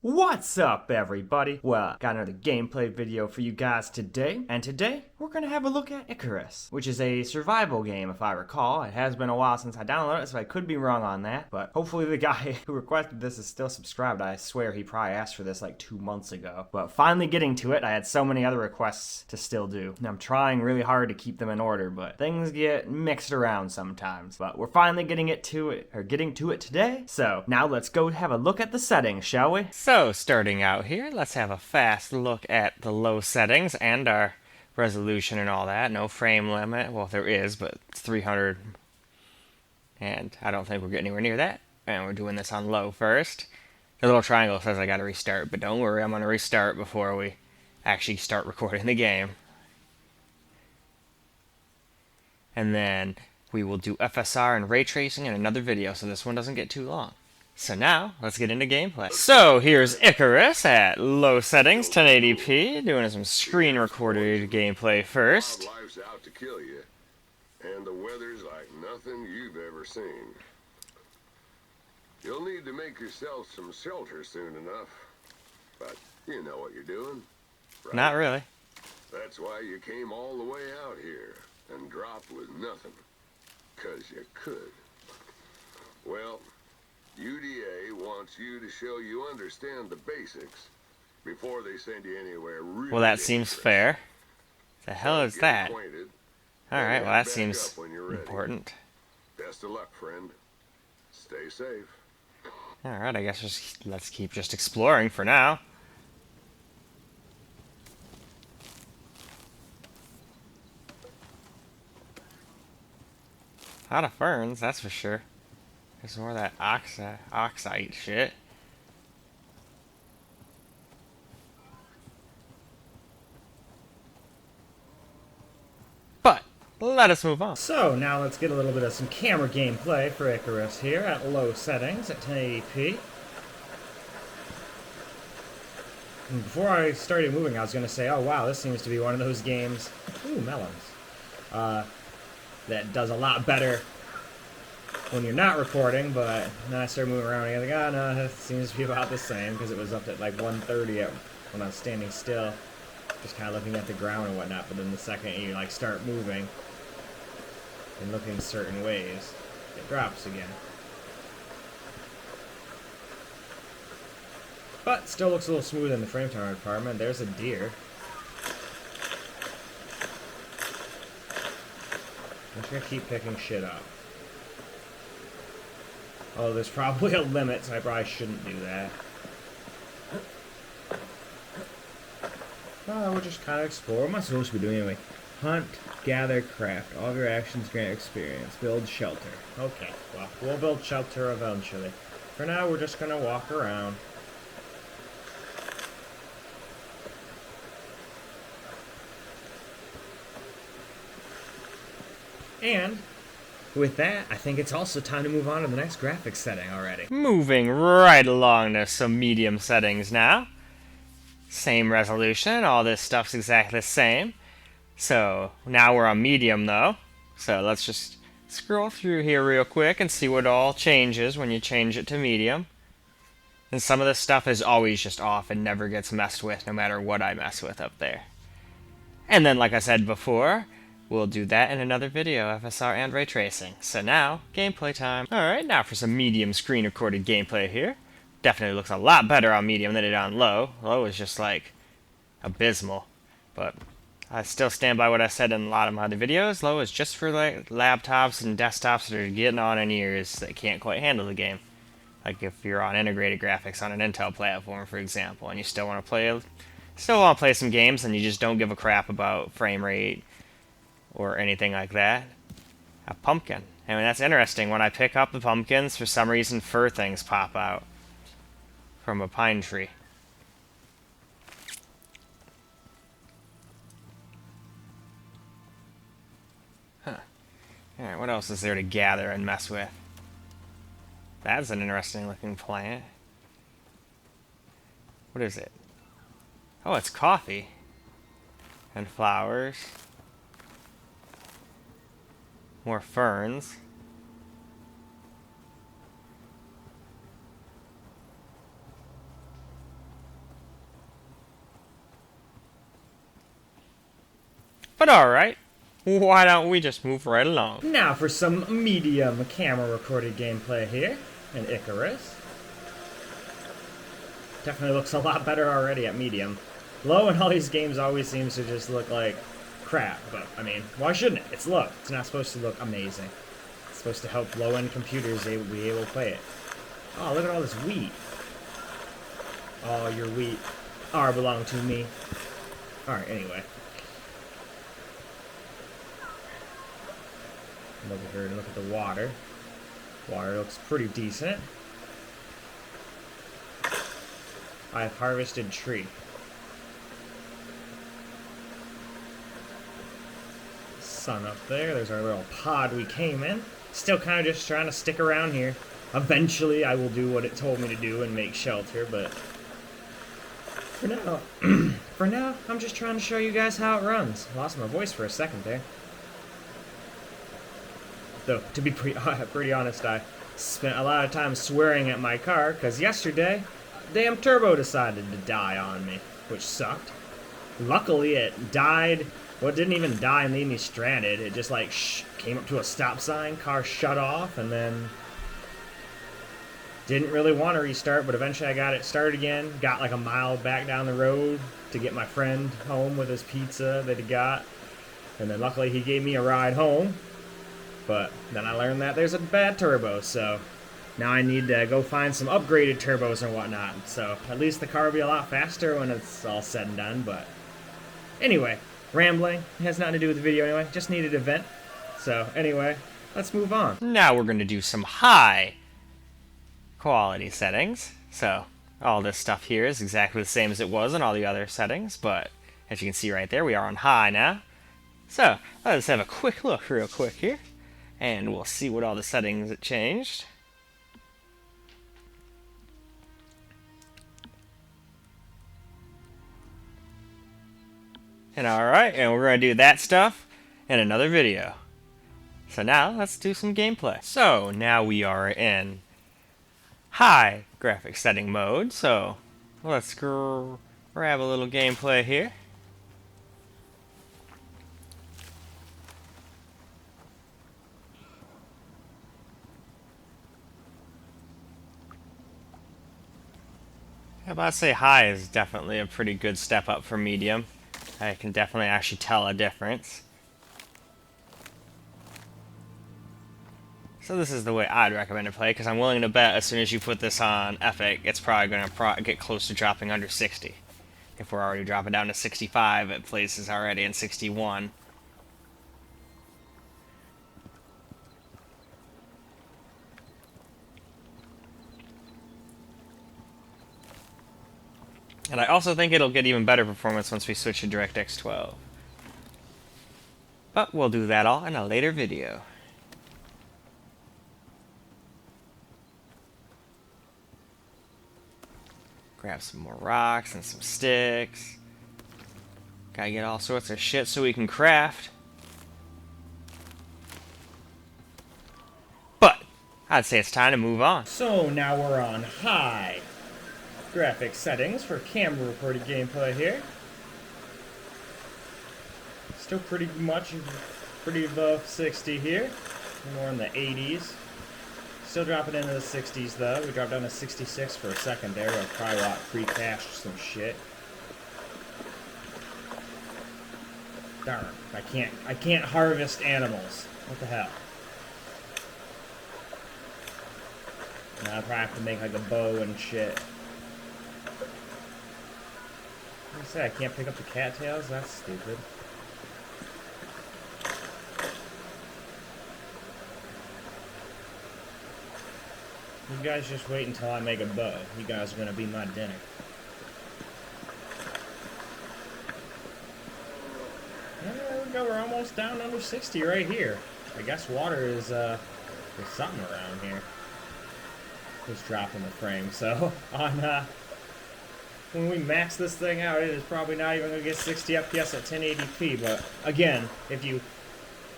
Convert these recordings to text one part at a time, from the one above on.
What's up, everybody? Well, got another gameplay video for you guys today, and today we're gonna have a look at Icarus, which is a survival game if I recall. It has been a while since I downloaded it, so I could be wrong on that, but hopefully the guy who requested this is still subscribed. I swear he probably asked for this like 2 months ago. But finally getting to it, I had so many other requests to still do, and I'm trying really hard to keep them in order, but things get mixed around sometimes. But we're finally getting to it today, so now let's go have a look at the settings, shall we? So, starting out here, let's have a fast look at the low settings and our resolution and all that. No frame limit. Well, there is, but it's 300. And I don't think we'll get anywhere near that. And we're doing this on low first. The little triangle says I gotta restart, but don't worry, I'm gonna restart before we actually start recording the game. And then we will do FSR and ray tracing in another video, so this one doesn't get too long. So now, let's get into gameplay. So here's Icarus at low settings, 1080p, doing some screen recorded gameplay first. Wildlife's out to kill you, and the weather's like nothing you've ever seen. You'll need to make yourself some shelter soon enough, but you know what you're doing, right? Not really. That's why you came all the way out here and dropped with nothing, 'cause you could. Well, UDA wants you to show you understand the basics before they send you anywhere really Well, that seems dangerous. fair. The hell is Get that? acquainted, Alright, and well that back seems up when you're ready. important. Best of luck, friend. Stay safe. Alright, I guess let's keep just exploring for now. A lot of ferns, that's for sure. There's more of that oxide shit. But let us move on. So now let's get a little bit of some camera gameplay for Icarus here at low settings at 1080p. And before I started moving, I was going to say, oh wow, this seems to be one of those games, ooh, melons, that does a lot better when you're not recording, but then I started moving around and I was like, oh no, it seems to be about the same, because it was up at like 130 when I was standing still, just kind of looking at the ground and whatnot, but then the second you like start moving and looking certain ways, it drops again. But still looks a little smooth in the frame tolerance department. There's a deer. I'm just gonna keep picking shit up. Oh, there's probably a limit, so I probably shouldn't do that. Oh, we'll just kind of explore. What am I supposed to be doing anyway? Hunt, gather, craft. All of your actions grant experience. Build shelter. Okay, well, we'll build shelter eventually. For now, we're just gonna walk around. And with that, I think it's also time to move on to the next graphics setting already. Moving right along to some medium settings now. Same resolution, all this stuff's exactly the same. So now we're on medium though. So let's just scroll through here real quick and see what all changes when you change it to medium. And some of this stuff is always just off and never gets messed with no matter what I mess with up there. And then like I said before, we'll do that in another video, FSR and ray tracing. So now, gameplay time. Alright, now for some medium screen recorded gameplay here. Definitely looks a lot better on medium than it did on low. Low is just like abysmal. But I still stand by what I said in a lot of my other videos. Low is just for like laptops and desktops that are getting on in ears that can't quite handle the game. Like if you're on integrated graphics on an Intel platform, for example, and you still want to play some games and you just don't give a crap about frame rate or anything like that. A pumpkin. I mean, that's interesting. When I pick up the pumpkins, for some reason, fur things pop out from a pine tree. Huh. Alright, what else is there to gather and mess with? That's an interesting looking plant. What is it? Oh, it's coffee. And flowers. More ferns. But alright, why don't we just move right along? Now for some medium camera recorded gameplay here in Icarus. Definitely looks a lot better already at medium. Low in all these games always seems to just look like crap, but I mean, why shouldn't it? It's low. It's not supposed to look amazing. It's supposed to help low-end computers be able to play it. Oh, look at all this wheat. Oh, your wheat are belong to me. Alright, anyway. Look at her and look at the water. Water looks pretty decent. I have harvested tree. Sun up there. There's our little pod we came in. Still kind of just trying to stick around here. Eventually, I will do what it told me to do and make shelter, but for now, I'm just trying to show you guys how it runs. Lost my voice for a second there. Though, to be pretty honest, I spent a lot of time swearing at my car, because yesterday, damn turbo decided to die on me, which sucked. Luckily, it died. Well, it didn't even die and leave me stranded. It just, like, came up to a stop sign, car shut off, and then didn't really want to restart, but eventually I got it started again. Got, like, a mile back down the road to get my friend home with his pizza that he got. And then luckily he gave me a ride home. But then I learned that there's a bad turbo, so now I need to go find some upgraded turbos and whatnot. So at least the car will be a lot faster when it's all said and done. But anyway, rambling. It has nothing to do with the video anyway. Just needed a vent. So anyway, let's move on. Now we're going to do some high quality settings. So all this stuff here is exactly the same as it was in all the other settings, but as you can see right there, we are on high now. So let's have a quick look real quick here, and we'll see what all the settings it changed. And alright, and we're going to do that stuff in another video. So now, let's do some gameplay. So, now we are in high graphics setting mode, so let's grab a little gameplay here. I'm about to say high is definitely a pretty good step up from medium. I can definitely actually tell a difference. So this is the way I'd recommend to play, because I'm willing to bet as soon as you put this on Epic, it's probably going to get close to dropping under 60. If we're already dropping down to 65 at places already, in 61. And I also think it'll get even better performance once we switch to DirectX 12. But we'll do that all in a later video. Grab some more rocks and some sticks. Gotta get all sorts of shit so we can craft. But I'd say it's time to move on. So now we're on high graphics settings for camera recorded gameplay here. Still pretty above 60 here. More in the 80s. Still dropping into the 60s though. We dropped down to 66 for a second there. I'll probably pre-cached some shit. Darn, I can't harvest animals. What the hell? Now I probably have to make like a bow and shit. Like I said, I can't pick up the cattails? That's stupid. You guys just wait until I make a bow. You guys are gonna be my dinner. Yeah, there we go. We're almost down under 60 right here. I guess water is, there's something around here. Just dropping the frame. So, on, when we max this thing out, it is probably not even going to get 60 FPS at 1080p, but again, if you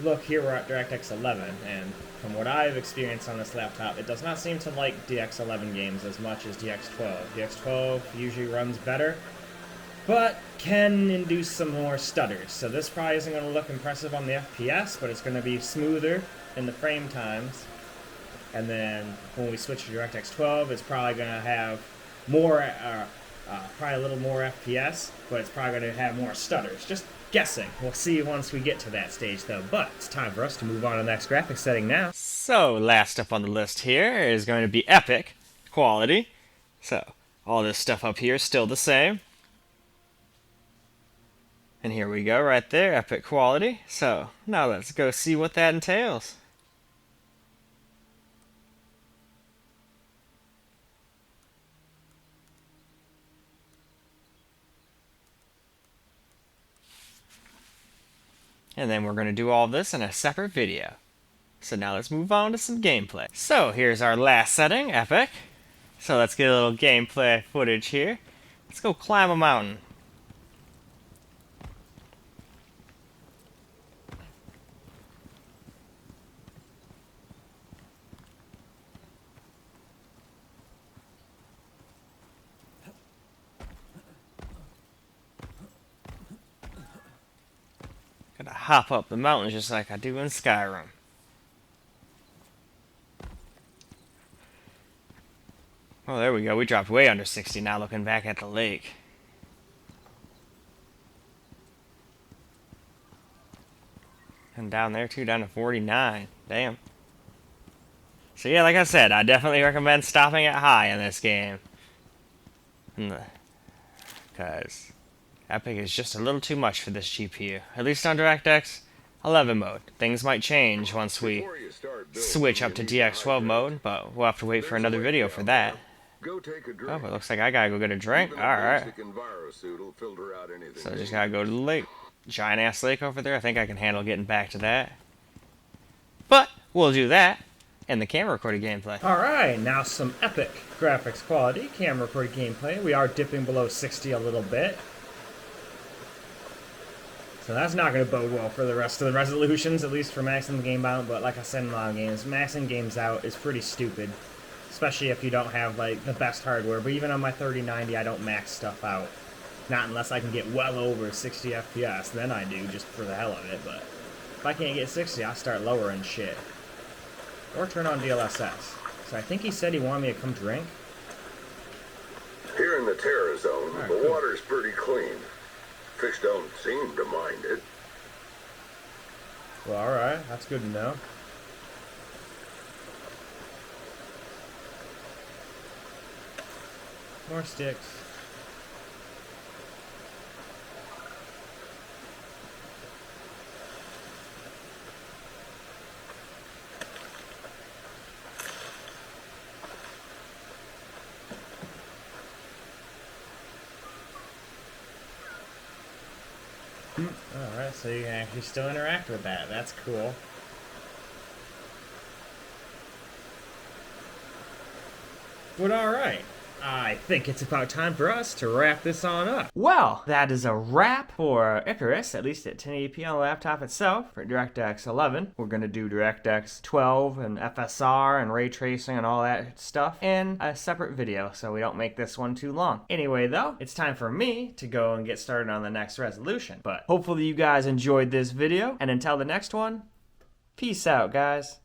look here, we're at DirectX 11, and from what I've experienced on this laptop, it does not seem to like DX11 games as much as DX12. DX12 usually runs better, but can induce some more stutters. So this probably isn't going to look impressive on the FPS, but it's going to be smoother in the frame times. And then when we switch to DirectX 12, it's probably going to have more, probably a little more FPS, but it's probably going to have more stutters. Just guessing. We'll see once we get to that stage, though. But it's time for us to move on to the next graphics setting now. So, last up on the list here is going to be epic quality. So, all this stuff up here is still the same. And here we go, right there, epic quality. So, now let's go see what that entails. And then we're going to do all this in a separate video. So now let's move on to some gameplay. So here's our last setting, epic. So let's get a little gameplay footage here. Let's go climb a mountain. Gotta hop up the mountain just like I do in Skyrim. Oh, there we go. We dropped way under 60 now looking back at the lake. And down there too, down to 49. Damn. So yeah, like I said, I definitely recommend stopping at high in this game. Because Epic is just a little too much for this GPU. At least on DirectX 11 mode. Things might change once we switch up to DX12 mode, but we'll have to wait for another video for that. Oh, but it looks like I gotta go get a drink. Alright. So I just gotta go to the lake. Giant ass lake over there. I think I can handle getting back to that. But we'll do that in the camera recorded gameplay. Alright, now some epic graphics quality, camera recorded gameplay. We are dipping below 60 a little bit. So that's not going to bode well for the rest of the resolutions, at least for maxing game out. But like I said in a lot of games, maxing games out is pretty stupid. Especially if you don't have like the best hardware. But even on my 3090, I don't max stuff out. Not unless I can get well over 60 FPS. Then I do, just for the hell of it. But if I can't get 60, I start lowering shit. Or turn on DLSS. So I think he said he wanted me to come drink. Here in the Terra Zone, Alright, the cool. water's pretty clean. Fish don't seem to mind it. Well, alright, that's good to know. More sticks. Alright, so you can actually still interact with that. That's cool. But alright, I think it's about time for us to wrap this on up. Well, that is a wrap for Icarus, at least at 1080p on the laptop itself. For DirectX 11, we're going to do DirectX 12 and FSR and ray tracing and all that stuff in a separate video, so we don't make this one too long. Anyway, though, it's time for me to go and get started on the next resolution. But hopefully you guys enjoyed this video, and until the next one, peace out, guys.